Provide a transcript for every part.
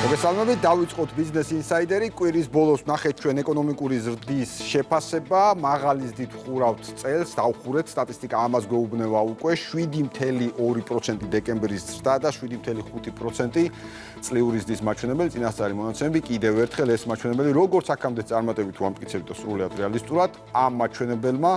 მოგესალმებით, დავიწყოთ ბიზნეს ინსაიდერი. კვირის ბოლოს ნახეთ ჩვენ ეკონომიკური ზრდის შეფასება, მაღალი ზრდით ხურავთ წელს, დავხურეთ, სტატისტიკა ამას გვეუბნება უკვე 7.2% დეკემბრის ზრდა და 7.5% წლიური ზრდის მაჩვენებელი, წინასწარი მონაცემები, კიდევ ერთხელ ეს მაჩვენებელი, როგორც აქამდე წარმატებით ვამტკიცებთ და სრულიად რეალისტურად, ამ მაჩვენებელმა,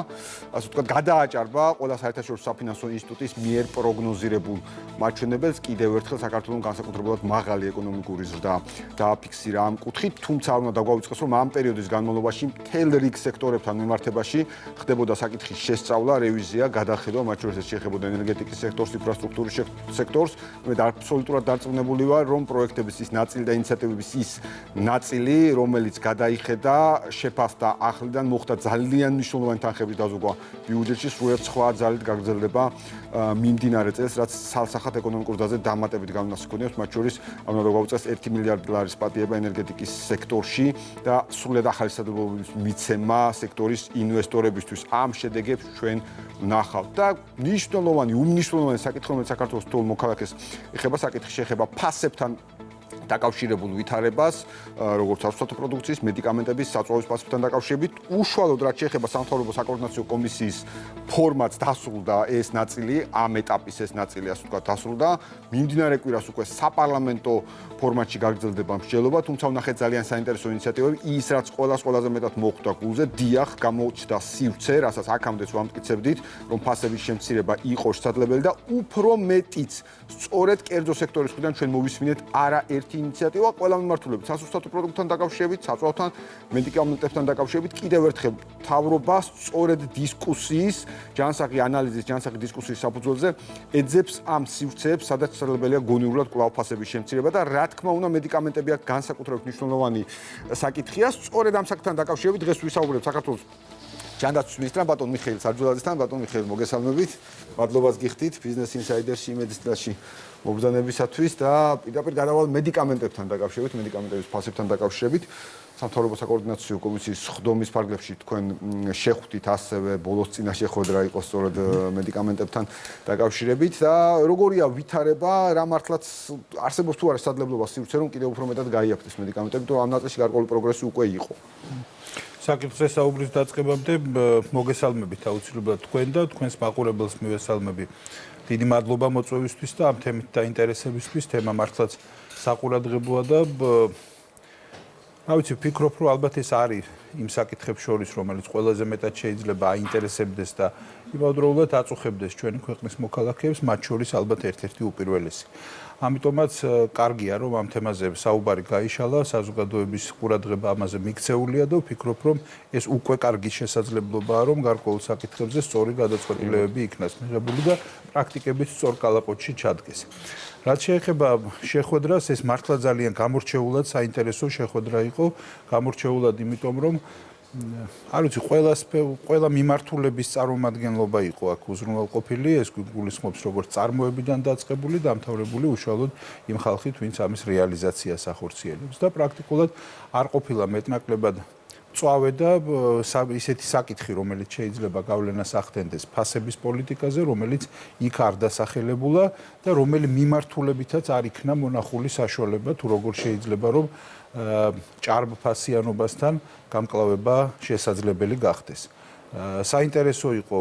ასე ვთქვათ, გადააჭარბა ყველა საერთაშორისო საფინანსო ინსტიტუტის მიერ პროგნოზირებულ მაჩვენებელს, კიდევ ერთხელ საქართველოს განსაკუთრებულად მაღალი ეკონომიკური ზრდა დააფიქსირა ამ კუთხით, თუმცა არ უნდა დაგვაუწყოს, რომ ამ პერიოდის განმავლობაში მთელ რიგ სექტორებთან მიმართებაში ხდებოდა საკითხის შესწავლა, რევიზია, გადახედვა, მათ შორის შეეხებოდა ენერგეტიკის სექტორს, ინფრასტრუქტურის სექტორს. მე აბსოლუტურად დარწმუნებული ვარ, რომ პროექტების ის ნაწილი და ინიციატივების ის ნაწილი, რომელიც გადაიხედა, შეფასდა ახლიდან, მოხდა ძალიან მნიშვნელოვანი თანხების დაზოგვა ბიუჯეტში, სრულიად სხვა ძალით გაგრძელდება მიმდინარე წელს, რაც სალსახად ეკონომიკურ დაზე დამატებით განმასს ჰქონიებს, მათ შორის უნდა დაგვაუწყოს $1 მილიარდი პატიება ენერგეტიკის სექტორში და სრულიად ახალი სადობლობის მიცემა სექტორის ინვესტორებისთვის. ამ შედეგებს ჩვენ ვნახავთ და უმნიშვნელოვანი საკითხი, რომელიც საქართველოს თულ მოქალაქეს ეხება, საკითხი შეეხება ფასებთან დაკავშირებულ ვითარებას, როგორც სასწავლო პროდუქციის, მედიკამენტების, საწვავის ფასებთან დაკავშირებით, უშუალოდ რაც შეეხება სამთავრობო საკოორდინაციო კომისიის ფორმატს დასრულდა ეს ნაწილი, ამ ეტაპის ეს ნაწილი, ასე ვთქვათ, დასრულდა. მიმდინარე კვირას უკვე საპარლამენტო ფორმატში გაგრძელდება მსჯელობა, თუმცა ვნახეთ ძალიან საინტერესო ინიციატივები, ის რაც ყველაზე მეტად მოხვდა გულზე, დიახ, გამოჩნდა სივრცე, რასაც აქამდეც ვამტკიცებდით, რომ ფასების შემცირება იყო შესაძლებელი და უფრო მეტიც, სწორედ კერძო სექტორის მხრიდან ჩვენ მოვისმინეთ არაერთი ინიციატივა ყველა მიმართულებით, სასუსტო პროდუქტთან დაკავშირებით, საწვავთან, მედიკამენტებთან დაკავშირებით, კიდევ ერთხელ მთავრობა სწორედ დისკუსიის, ჯანსაღი ანალიზის, ჯანსაღი დისკუსიის საფუძველზე ეძებს ამ სივრცეებს, სადაც შესაძლებელია გონივრულად კვლავ ფასების შემცირება და რა თქმა უნდა, მედიკამენტები აქ განსაკუთრებით მნიშვნელოვანი საკითხია. სწორედ ამ საკითხთან დაკავშირებით დღეს ვისაუბრებთ საქართველოს ჯანდაცვის მინისტრთან, ბატონ მიხეილ სარჯულაძესთან. ბატონ მიხეილ, მოგესალმებით. მადლობას გიხდით ბიზნეს ინსაიდერში იმედის წრეში მობრძანებისათვის და პირდაპირ გადავალ მედიკამენტებთან დაკავშირებით, მედიკამენტების ფასებთან დაკავშირებით. სამთავრობო საკოორდინაციო კომისიის ხდომის ფარგლებში თქვენ შეხვდით ასევე ბოლოს წინა შეხვედრა იყო სწორედ მედიკამენტებთან დაკავშირებით და როგორია ვითარება, რა მართლაც არსებობს თუ არა შესაძლებლობა სივრცე, რომ კიდევ უფრო მეტად გაიაფთეს მედიკამენტები, თუ ამ ნაწილში გარკვეული პროგრესი უკვე იყო. საკითხზე საუბრის დაწყებამდე მოგესალმებით აუცილებლად თქვენ და თქვენს მაყურებელს მივესალმები. დიდი მადლობა მოწვევისთვის და ამ თემით დაინტერესებისთვის. თემა მართლაც საყურადღებოა და ვფიქრობ, რომ ალბათ ეს არის იმ საკითხებს შორის, რომელიც ყველაზე მეტად შეიძლება აინტერესებდეს და იმავდროულად აწუხებდეს ჩვენი ქვეყნის მოქალაქეებს, მათ შორის ალბათ ერთ-ერთი უპირველესი. ამიტომაც კარგია, რომ ამ თემაზე საუბარი გაიშალა, საზოგადოების ყურადღება ამაზე მიქცეულია და ვფიქრობ, რომ ეს უკვე კარგი შესაძლებლობაა, რომ გარკვეულ საკითხებზე სწორი გადაწყვეტილებები იქნას მიღებული და პრაქტიკებით სწორ კალაპოტში ჩადგეს. რაც შეეხება შეხვედრას, ეს მართლა ძალიან გამორჩეულად საინტერესო შეხვედრა იყო, გამორჩეულად იმიტომ, რომ არ ვიცი, ყველა მიმართულების წარმომადგენლობა იყო აქ უზრუნველყოფილი, ეს გულისხმობს როგორც წარმოებიდან დაწყებული, დამთავრებული უშუალოდ იმ ხალხით, ვინც ამის რეალიზაციას ახორციელებს და პრაქტიკულად არ ყოფილა მეტნაკლებად წვავე და ისეთი საკითხი, რომელიც შეიძლება გავლენას ახდენდეს ფასების პოლიტიკაზე, რომელიც იქ არ დასახელებულა და რომელი მიმართულებითაც არ იქნა მონახული საშუალება, თუ როგორ შეიძლება რომ ჭარბფასიანობასთან გამკლავება შესაძლებელი გახდეს. საინტერესო იყო,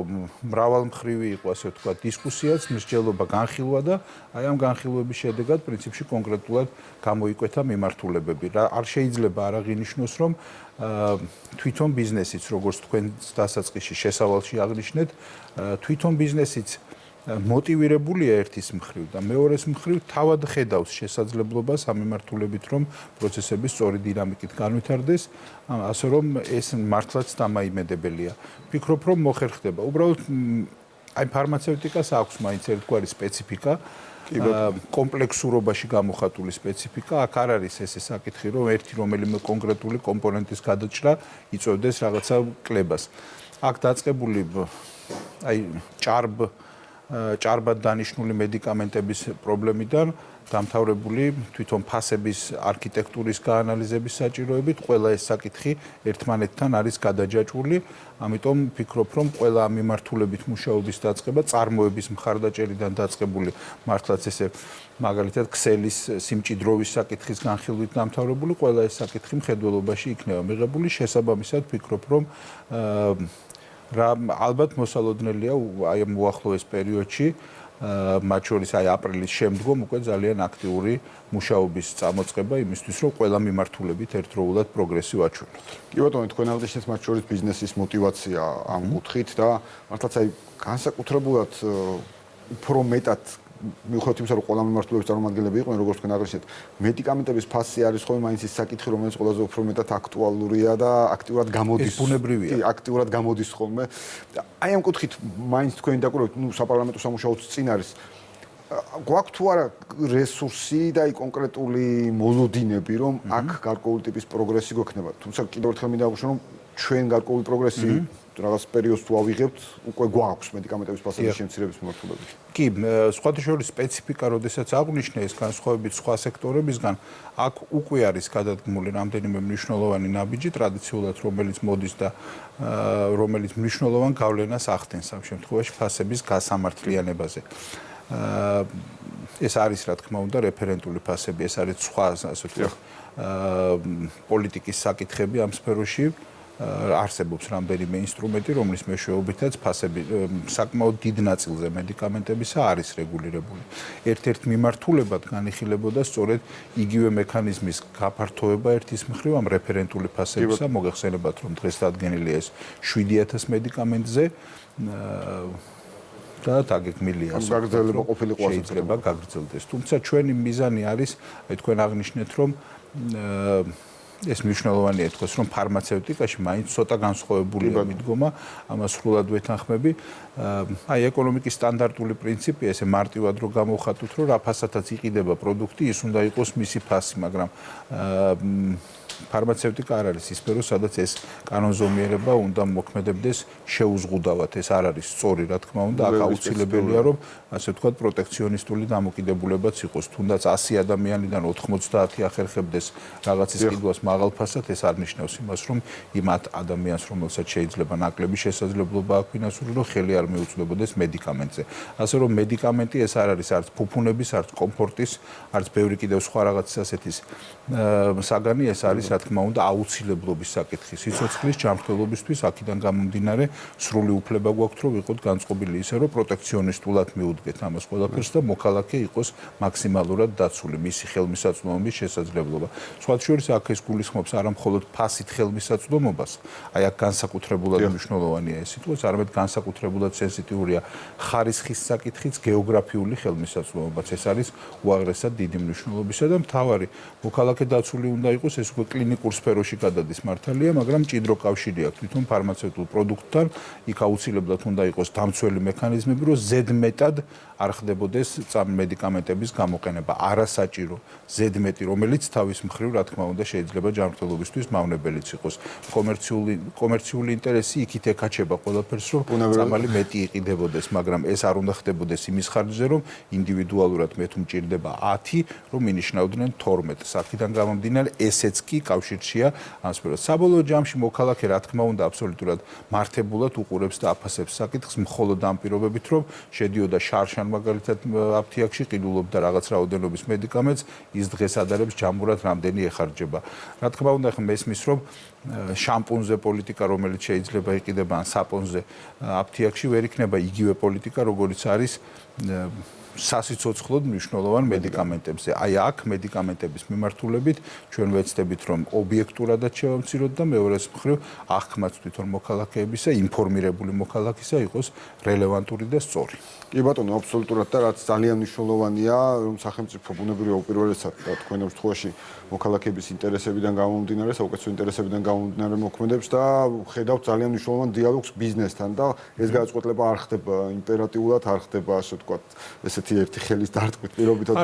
მრავალმხრივი იყო, ასე ვთქვათ, დისკუსიაც, მსჯელობა, განხილვა და აი ამ განხილვების შედეგად პრინციპში კონკრეტულად გამოიკვეთა მიმართულებები. არ შეიძლება არ აღინიშნოს, რომ თვითონ ბიზნესიც, როგორც თქვენ დასაწყისში შესავალში აღნიშნეთ, თვითონ ბიზნესიც მოტივირებულია ერთის მხრივ და მეორეს მხრივ თავად ხედავს შესაძლებლობას ამ მიმართულებით, რომ პროცესები სწორი დინამიკით განვითარდეს, ასე რომ ეს მართლაც დამაიმედებელია. ვფიქრობ, რომ მოხერხდება. უბრალოდ აი ფარმაცევტიკას აქვს მაინც ერთგვარი სპეციფიკა, კომპლექსურობაში გამოხატული სპეციფიკა. აქ არ არის ესე საკითხი, რომ ერთი რომელიმე კონკრეტული კომპონენტის გადაჭრა იწვევდეს რაღაცა კლებას. აქ დაწყებული აი ჭარბად დანიშნული მედიკამენტების პრობლემიდან დამთავრებული თვითონ ფასების არქიტექტურის გაანალიზების საჭიროებით, ყველა ეს საკითხი ერთმანეთთან არის გადაჯაჭვული, ამიტომ ვფიქრობ, რომ ყველა ამ მიმართულებით მუშაობის დაწყება, წარმოების მხარდაჭერიდან დაწყებული მართლაც ესე მაგალითად ქსელის სიმჭიდროვის საკითხის განხილვით დამთავრებული, ყველა ეს საკითხი მხედველობაში იქნება მიღებული, შესაბამისად ვფიქრობ, რომ ალბათ მოსალოდნელია აი ამ უახლოეს პერიოდში მათ შორის აი აპრილის შემდგომ უკვე ძალიან აქტიური მუშაობის წამოწყება იმისთვის, რომ ყველა მიმართულებით ერთდროულად პროგრესი ვაჩვენოთ. კი ბატონო, თქვენ აღნიშნეთ მათ შორის ბიზნესის მოტივაცია ამ კუთხით და მართლაც აი განსაკუთრებულად უფრო მეტად მიუხედავად იმისა, რომ ყველა მიმართულების წარმომადგენლები იყვნენ, როგორც თქვენ აღნიშნეთ, მედიკამენტების ფასი არის ხოლმე მაინც ის საკითხი, რომელიც ყველაზე უფრო მეტად აქტუალურია და აქტიურად გამოდის. ეს ბუნებრივია. კი, აქტიურად გამოდის ხოლმე. აი ამ კუთხით მაინც თქვენი დაკვირვებით, საპარლამენტო სამუშაოც წინ არის. გვაქვს თუ არა რესურსი და აი კონკრეტული მოლოდინები, რომ აქ გარკვეული ტიპის პროგრესი გვექნება. თუმცა კიდევ ერთხელ მინდა აღვნიშნო, რომ ჩვენ გარკვეული პროგრესი რაღაც პერიოდს თუ ავიღებთ, უკვე გვაქვს მედიკამენტების ფასების შემცირების მიმართულებით. კი, სხვათა შორის სპეციფიკა, როდესაც აღვნიშნე ეს განსხვავებით სხვა სექტორებისგან, აქ უკვე არის გადადგმული რამდენიმე მნიშვნელოვანი ნაბიჯი ტრადიციულად, რომელიც მოდის და რომელიც მნიშვნელოვან გავლენას ახდენს ამ შემთხვევაში ფასების გასამართლიანებაზე. ეს არის რა თქმა უნდა რეფერენტული ფასები, ეს არის სხვა ასე ვთქვათ პოლიტიკის საკითხები ამ სფეროში. არსებობს რამდენიმე ინსტრუმენტი, რომლის მეშვეობითაც ფასები საკმაოდ დიდ ნაწილზე მედიკამენტებისა არის რეგულირებული. ერთ-ერთ მიმართულებად განიხილებოდა სწორედ იგივე მექანიზმის გაფართოება ერთის მხრივ ამ რეფერენტული ფასებისა, მოგეხსენებათ, რომ დღეს დადგენილია ეს 7000 მედიკამენტზე და დაგეგმილია გაგრძელება ყოფილიყო შეიძლება გაგრძელდეს. თუმცა ჩვენი მიზანი არის, აი თქვენ აღნიშნეთ, რომ ეს მნიშვნელოვანია თქოს, რომ ფარმაცევტიკაში მაინც ცოტა განსხვავებულია მიდგომა, ამას სრულად ვეთანხმები. აი ეკონომიკის სტანდარტული პრინციპია, ესე მარტივად რო გამოვხატოთ, რომ რა ფასათაც იყიდება პროდუქტი, ის უნდა იყოს მისი ფასი, მაგრამ ფარმაცევტიკა არ არის ის სფერო, სადაც ეს კანონზომიერება უნდა მოქმედებდეს შეუზღუდავად. ეს არ არის სწორი, რა თქმა უნდა, აქ აუცილებელია, რომ ასე ვთქვათ, პროტექციონისტული დამოკიდებულებაც იყოს. თუნდაც 100 ადამიანიდან 90 ახერხებდეს რაღაცის ყიდვას მაღალ ფასად, ეს არ ნიშნავს იმას, რომ იმ ადამიანს, რომელსაც შეიძლება ნაკლები შესაძლებლობა აქვს ფინანსური, რომ ხელი არ მიუწვდებოდეს მედიკამენტზე. ასე რომ მედიკამენტი ეს არ არის არც ფუფუნების, არც კომფორტის, არც ბევრი კიდევ სხვა რაღაცის ასეთის საგანი, ეს არის რა თქმა უნდა აუცილებლობის საკითხი სიცოცხლის ჯანმრთელობისთვის, აქედან გამომდინარე სრული უფლება გვაქვს, რომ ვიყოთ განწყობილი ისე, რომ პროტექციონისტულად მიუდგეთ ამას ყველაფერს და მოქალაქე იყოს მაქსიმალურად დაცული, მისი ხელმისაწვდომობის შესაძლებლობა. სხვა შორის აქ ეს გულისხმობს არა მხოლოდ ფასით ხელმისაწვდომობას, აი აქ განსაკუთრებულად მნიშვნელოვანია ეს სიტყვა, არამედ განსაკუთრებულად სენსიტიურია ხარისხის საკითხიც, გეოგრაფიული ხელმისაწვდომობაც. ეს არის უაღრესად დიდი მნიშვნელობისა და მთავარი მოქალაქე დაცული უნდა იყოს, ეს უკვე კლინიკურ სფეროში გადადის მართალია, მაგრამ მჭიდრო კავშირი აქვს თვითონ ფარმაცევტულ პროდუქტთან, იქ აუცილებლად უნდა იყოს დამცველი მექანიზმები, რომ ზედმეტად არ ხდებოდეს მედიკამენტების გამოყენება, არასაჭირო ზედმეტი, რომელიც თავის მხრივ, რა თქმა უნდა, შეიძლება ჯანმრთელობისთვის მავნებელიც იყოს. კომერციული ინტერესი იქით ეკაჩება ყველაფერს, რომ წამალი მეტი იყიდებოდეს, მაგრამ ეს არ უნდა ხდებოდეს იმის ხარჯზე, რომ ინდივიდუალურად მე თუ მჭირდება 10, რომ ინიშნავდნენ 12. აქედან გამომდინარე, ესეც კი კავშირშია ამ სფეროს. საბოლოო ჯამში მოქალაქე, რა თქმა უნდა, აბსოლუტურად მართებულად უყურებს და აფასებს საკითხს, მხოლოდ ამ პირობებით, რომ შედიოდა შარშან მაგალითად აფთიაქში ყიდულობდა რაღაც რაოდენობის მედიკამენტს, ის დღეს ადარებს ჯამურად რამდენი ეხარჯება. რა თქმა უნდა, ხომ მესმის, რომ შამპუნზე პოლიტიკა, რომელიც შეიძლება იყიდება ან საპონზე აფთიაქში ვერ იქნება იგივე პოლიტიკა, როგორც არის სასიცოცხლოდ მნიშვნელოვან მედიკამენტებზე. აი აქ მედიკამენტების მიმართულებით ჩვენ ვეცდებით, რომ ობიექტურადაც შევამციროთ და მეორეს მხრივ აღქმაც თვითონ მოქალაქეებისა, ინფორმირებული მოქალაქისა იყოს რელევანტური და სწორი. კი ბატონო, აბსოლუტურად და რაც ძალიან მნიშვნელოვანია, რომ სახელმწიფო ბუნებრივია უპირველესად თქვენ შემთხვევაში მოქალაქეების ინტერესებიდან გამომდინარე, საუკეთესო ინტერესებიდან გამომდინარე მოქმედებს და ხედავთ ძალიან მნიშვნელოვან დიალოგს ბიზნესთან და ეს გადაწყვეტილება არ ხდება იმპერატიულად, არ ხდება ასე ვთქვათ, ესეთ ერთი ხელის დარტყმით პირობითად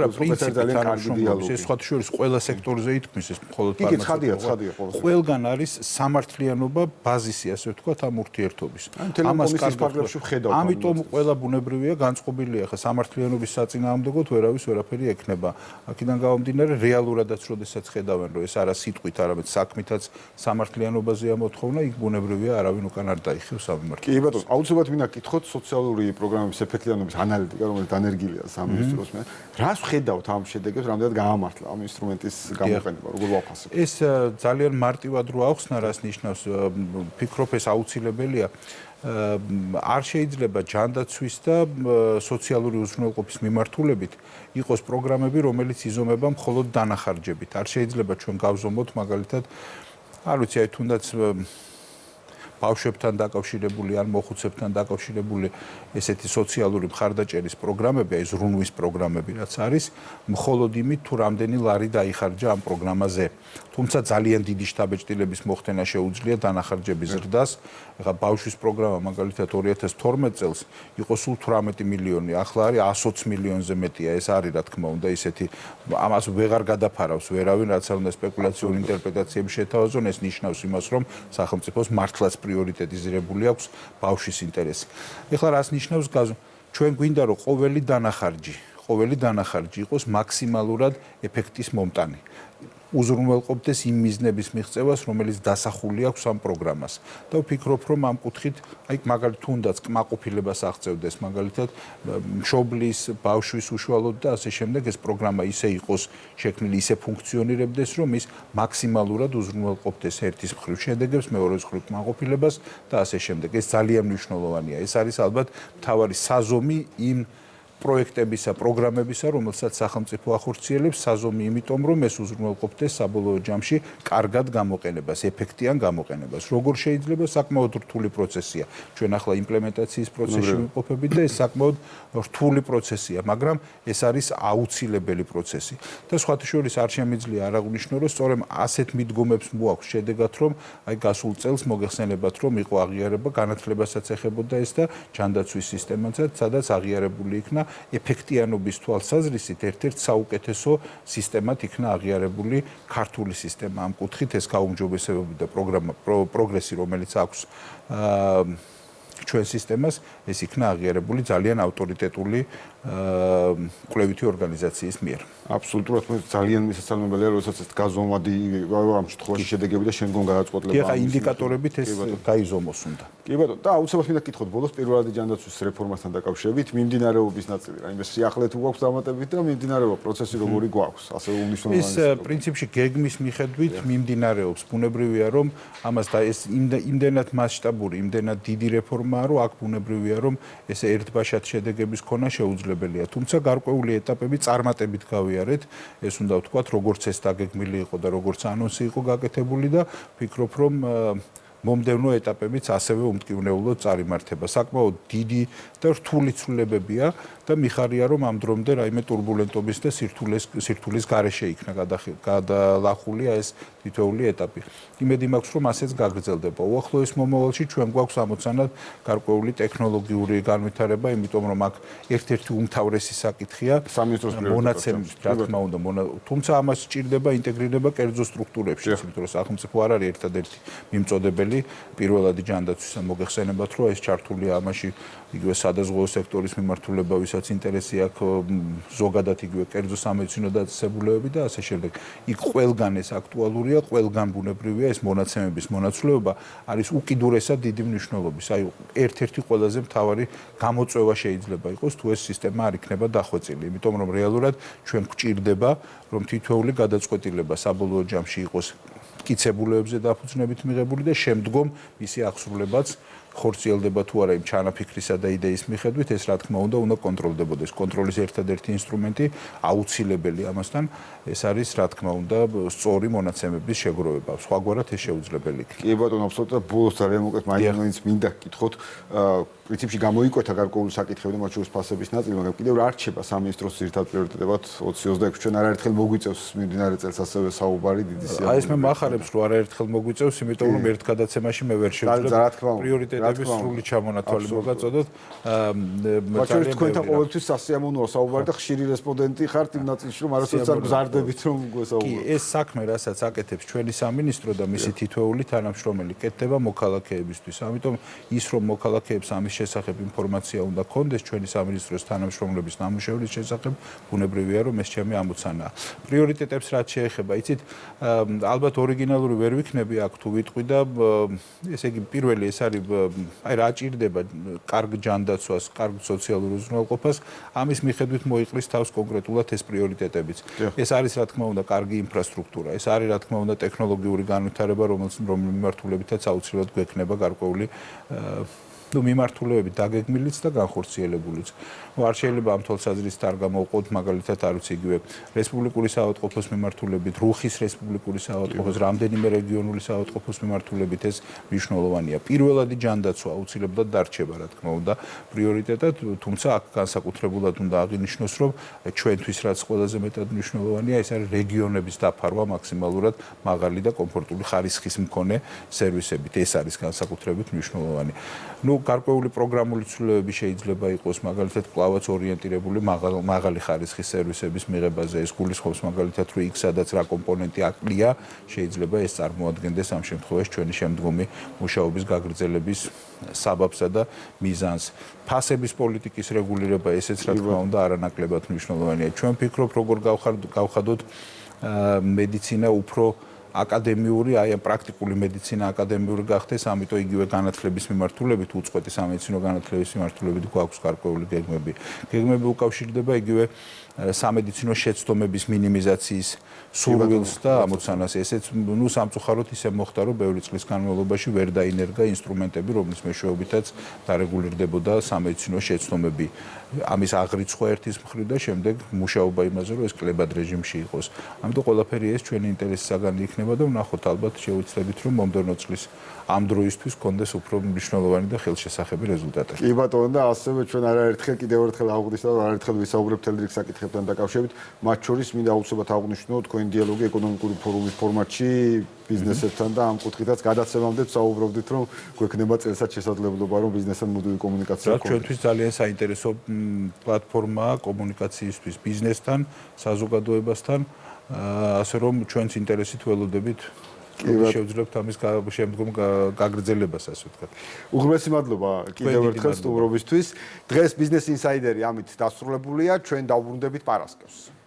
ძალიან კარგი დიალოგი. ეს სხვათა შორის ყველა სექტორზე ითქმის ეს მხოლოდ ცხადია ყველა. ყველგან არის სამართლიანობა ბაზისი, ასე ვთქვათ, ამ ურთიერთობის. ამას კარგებში ვხედავთ. ამიტომ ყველა ბუნებრივია განწყობილია, ხა სამართლიანობის საწინააღმდეგოდ ვერავის ვერაფერი ექნება. აქედან გამომდინარე რეალურადაც როდესაც ხედავენ, რომ ეს არა სიტყვით, არამედ საქმითაც სამართლიანობაზეა მოთხოვნა, იქ ბუნებრივია არავინ უკან არ დაიხევს ამიმართლებას. კი ბატონო, აუცილებლად მინდა გითხოთ სოციალური პროგრამების ეფექტიანობის ანალიტიკა, რომელიც დანერგილია სამინისტროს მე. რას ვხედავთ ამ შედეგებს, რამდენად გაამართლა ამ ინსტრუმენტის გამოყენება, როგორ ვაფასებთ? ეს ძალიან მარტივად რო ახსნა, რას ნიშნავს, ფიქრობ ეს აუცილებელია. არ შეიძლება ჯანდაცვის და სოციალური უზრუნველყოფის მიმართულებით იყოს პროგრამები, რომელიც იზომება მხოლოდ დანახარჯებით. არ შეიძლება ჩვენ გავზომოთ მაგალითად, არ ვიცი, აი თუნდაც ბავშვებთან დაკავშირებული ან მოხუცებთან დაკავშირებული ესეთი სოციალური მხარდაჭერის პროგრამები, აი ზრუნვის პროგრამები რაც არის, მხოლოდ იმით თუ რამდენი ლარი დაიხარჯა ამ პროგრამაზე. თუმცა ძალიან დიდი შთაბეჭდილების მოხდენა შეუძლია დანახარჯების ზრდას. ეხლა ბავშვის პროგრამა მაგალითად 2012 წელს იყო სულ 18 მილიონი, ახლა არის 120 მილიონზე მეტია. ეს არის რა თქმა უნდა ისეთი ამას ვეღარ გადაფარავს ვერავინ, რაც არ უნდა სპეკულაციური ინტერპრეტაციები შეთავაზონ, ეს ნიშნავს იმას, რომ სახელმწიფოს მართლაც პრიორიტეტიზირებული აქვს ბავშვის ინტერესი. ეხლა რას ნიშნავს ჩვენ გვინდა რომ ყოველი დანახარჯი იყოს მაქსიმალურად ეფექტის მომტანი. უზრუნველყოფდეს იმ მიზნების მიღწევას, რომელიც დასახული აქვს ამ პროგრამას. და ვფიქრობ, რომ ამ კუთხით, აი მაგალითად თუნდაც კმაყოფილებას აღწევდეს, მაგალითად მშობლის, ბავშვის უშუალოდ და ასე შემდეგ ეს პროგრამა ისე იყოს შექმნილი, ისე ფუნქციონირებდეს, რომ ის მაქსიმალურად უზრუნველყოფდეს ერთის მხრივ შედეგებს, მეორეს მხრივ კმაყოფილებას და ასე შემდეგ. ეს ძალიან მნიშვნელოვანია. ეს არის ალბათ მთავარი საზომი იმ პროექტებისა, პროგრამებისა, რომელსაც სახელმწიფო ახორციელებს, საზომი იმიტომ, რომ ეს უზრუნველყოფდეს საბოლოო ჯამში კარგად გამოყენებას, ეფექტიან გამოყენებას. როგორ შეიძლება საკმაოდ რთული პროცესია. ჩვენ ახლა იმპლემენტაციის პროცესში ვიმყოფებით და ეს საკმაოდ რთული პროცესია, მაგრამ ეს არის აუცილებელი პროცესი. და სხვათა შორის არ შემიძლია არ აღვნიშნო, რომ სწორედ ასეთ მიდგომებს მოაქვს შედეგად, რომ აი გასულ წელს მოგეხსენებათ, რომ იყო აღიარება, განათლებასაც ეხებოდა ეს და ჯანდაცვის სისტემაცაც, სადაც აღიარებული იქნა ეფექტიანობის თვალსაზრისით ერთ-ერთ საუკეთესო სისტემად იქნა აღიარებული ქართული სისტემა. ამ კუთხით ეს გაუმჯობესებებდა პროგრესი, რომელიც აქვს ჩვენ სისტემას, ეს იქნა აღიარებული ძალიან ავტორიტეტული კვლევითი ორგანიზაციის მიერ. აბსოლუტურად ძალიან მისასალმებელია, როდესაც ეს გაზომვადი ამ შემთხვევაში შედეგები და შემდგომ გადაწყვეტილება. კი, ხა ინდიკატორებით ეს გაიზომოს უნდა. კი ბატონო, და აუცილებლად მინდა გითხოთ ბოლოს პირველადი ჯანდაცვის რეფორმასთან დაკავშირებით მიმდინარეობის ნაწილი, რაიმე სიახლე თუ გვაქვს დამატებით და მიმდინარეობა პროცესი როგორი გვაქვს, ასე უნიშნულოვანი. ეს პრინციპში გეგმის მიხედვით მიმდინარეობს. ბუნებრივია, რომ ამას და ეს იმდენად მასშტაბური, იმდენად დიდი რეფორმაა, რომ აქ ბუნებრივია, რომ ესე ერთბაშად შედეგების ქონა შეუძლებელია. თუმცა გარკვეული ეტაპები წარმატებით გავიარეთ. ეს უნდა ვთქვათ, როგორც ეს დაგეგმილი იყო და როგორც ანონსი იყო გაკეთებული და ვფიქრობ, რომ მომდევნო ეტაპებიც ასევე უმტკივნეულოდ წარიმართება. საკმაოდ დიდი და რთული ცვლილებებია და მიხარია, რომ ამ დრომდე რაიმე турბულენტობის და სირთულის გარეშე იქნა გადალახულია ეს თითოეული ეტაპი. იმედი მაქვს, რომ ასეც გაგრძელდება. უახლოეს მომავალში ჩვენ გვაქვს ამოცანად გარკვეული ტექნოლოგიური განვითარება, იმიტომ რომ აქ ერთ-ერთი უმთავრესი საკითხია სამინისტროს მონაცემის, რა თქმა უნდა, თუმცა ამას სჭირდება ინტეგრირება კერძო სტრუქტურებში, იმიტომ რომ სახელმწიფო არ არის ერთადერთი მიმწოდებელი პირველადი ჯანდაცვის მოგეხსენებათ, რომ ეს ჩართულია ამაში იგივე სადაზღვეო სექტორის მიმართულება, ვისაც ინტერესი აქვს ზოგადად იგივე კერძო სამედიცინო დაწესებულებები და ასე შემდეგ. იქ ყველგან ეს აქტუალურია, ყველგან ბუნებრივია ეს მონაცემების მონაცვლეობა არის უკიდურესად დიდი მნიშვნელობის. აი ერთ-ერთი ყველაზე მთავარი გამოწვევა შეიძლება იყოს თუ ეს სისტემა არ იქნება დახვეწილი, იმიტომ რომ რეალურად ჩვენ გვჭირდება რომ თითოეული გადაწყვეტილება საბოლოო ჯამში იყოს მტკიცებულებებზე დაფუძნებით მიღებული და შემდგომ მისი აღსრულებაც ხორციელდება თუ არა იმ ჩანაფიქრისა და იდეის მიხედვით, ეს რა თქმა უნდა კონტროლდებოდეს. კონტროლის ერთადერთი ინსტრუმენტი აუცილებელი ამასთან ეს არის რა თქმა უნდა სწორი მონაცემების შეგროვება. სხვაგვარად ეს შეუძლებელი იქნება. კი ბატონო, აბსოლუტურად ბოლოს ძალიან მოკეთ მაინც მინდა გკითხოთ, პრინციპში გამოიკვეთა გარკვეული საკითხები და მათ შორის ფასების ნაწილი, მაგრამ კიდევ რა რჩება სამინისტროს ძირითად პრიორიტეტებად 2026 ჩვენ არაერთხელ მოგვიწევს მიმდინარე წელს ასევე საუბარი დიდი სიამოვნებით. აი ეს მე მახარებს რომ არაერთხელ მოგვიწევს, იმიტომ რომ ერთ გადაცემაში მე ვერ შევძლებ პრიორიტეტი პრიორიტეტების სრული ჩამონათვალი მოგაწოდოთ. მაგრამ თქვენთან ყოველთვის სასიამოვნოა საუბარი და ხშირი რესპონდენტი ხართ იმ ნაწილში, რომ არასოდეს არ გზარდებით რომ გვესაუბროთ. კი, ეს საქმე, რასაც აკეთებს ჩვენი სამინისტრო და მისი თითოეული თანამშრომელი, კეთდება მოქალაქეებისთვის. ამიტომ ის რომ მოქალაქეებს ამის შესახებ ინფორმაცია უნდა ქონდეს ჩვენი სამინისტროს თანამშრომლების ნამუშევრის შესახებ, ბუნებრივია რომ ეს ჩემი ამოცანაა. პრიორიტეტებს რაც შეეხება, იცით, ალბათ ორიგინალური ვერ ვიქნები აქ თუ ვიტყვი და ესე იგი პირველი ეს არის აი რა ჭირდება კარგ ჯანდაცვას, კარგ სოციალურ უზრუნველყოფას, ამის მიხედვით მოიყრის თავს კონკრეტულად ეს პრიორიტეტებიც. ეს არის რა თქმა უნდა კარგი ინფრასტრუქტურა, ეს არის რა თქმა უნდა ტექნოლოგიური განვითარება, რომლის მიმართულებითაც აუცილებლად გვექნება გარკვეული მიმართულებები დაგეგმილიც და განხორციელებულიც. არ შეიძლება ამ თვალსაზრისით არ გამოვყოთ, მაგალითად არ ვიცი იგივე რესპუბლიკური საავადმყოფოს მიმართულებით, რუხის რესპუბლიკური საავადმყოფოს, რამდენიმე რეგიონული საავადმყოფოს მიმართულებით ეს მნიშვნელოვანია. პირველადი ჯანდაცვა აუცილებლად დარჩება, რა თქმა უნდა, პრიორიტეტად, თუმცა აქ განსაკუთრებულად უნდა აღინიშნოს, რომ ჩვენთვის რაც ყველაზე მეტად მნიშვნელოვანია, ეს არის რეგიონების დაფარვა მაქსიმალურად მაღალი და კომფორტული ხარისხის მქონე სერვისებით. ეს არის განსაკუთრებით მნიშვნელოვანი. გარკვეული პროგრამული ცვლილებები შეიძლება იყოს, მაგალითად, კლავაც ორიენტირებული მაღალი ხარისხის სერვისების მიღებაზე. ეს გულისხმობს მაგალითად, რომ იქ სადაც რა კომპონენტი აკლია, შეიძლება ეს წარმოადგენდეს ამ შემთხვევაში ჩვენი შემდგომი მუშაობის გაგრძელების საბაბსა და მიზანს. ფასების პოლიტიკის რეგულირება ესეც რა თქმა უნდა არანაკლებად მნიშვნელოვანია. ჩვენ ვფიქრობ, როგორ გავხადოთ მედიცინა უფრო აკადემიური, აი ამ პრაქტიკული მედიცინა აკადემიური გახდეს, ამიტომ იგივე განათლების მიმართულებით, უწყვეტი სამედიცინო განათლების მიმართულებით გვაქვს გარკვეული გეგმები. გეგმები უკავშირდება იგივე სამედიცინო შეცდომების მინიმიზაციის სურვილს და ამოცანას. ესეც სამწუხაროდ ისე მოხდა, რომ ბევრი წლის განმავლობაში ვერ დაინერგა ინსტრუმენტები, რომლის მეშვეობითაც დარეგულირდებოდა სამედიცინო შეცდომები. ამის აღრიცხვა ერთის მხრივ და შემდეგ მუშაობა იმაზე, რომ ეს კლებად რეჟიმში იყოს. ამიტომ ყველაფერი ეს ჩვენი ინტერესის საგანი იქნება და ვნახოთ ალბათ შევიცდებით, რომ მომდევნო წლის ამ დროისთვის კონდეს უფრო მნიშვნელოვანი და ხელშესახები რეზულტატები. კი ბატონო და ასევე ჩვენ არაერთხელ კიდევ ერთხელ აღვნიშნავთ, არაერთხელ ვისაუბრებთ თელ რიგ საკითხებთან დაკავშირებით, მათ შორის მინდა აუცილებლად აღვნიშნო თქვენი დიალოგი ეკონომიკური ფორუმის ფორმატში ბიზნესებთან და ამ კუთხითაც გადაცემამდე საუბრობდით, რომ გვექნება წელსაც შესაძლებლობა, რომ ბიზნესთან მუდმივი კომუნიკაცია გქონდეს. ჩვენთვის ძალიან საინტერესო პლატფორმაა კომუნიკაციისთვის ბიზნესთან, საზოგადოებასთან, ასე რომ ჩვენს ინტერესით ველოდებით შევძლებთ ამის შემდგომ გაგრძელებას, ასე ვთქვათ. უღრმესი მადლობა კიდევ ერთხელ სტუმრობისთვის. დღეს ბიზნეს ინსაიდერი ამით დასრულებულია, ჩვენ დავუბრუნდებით პარასკევს.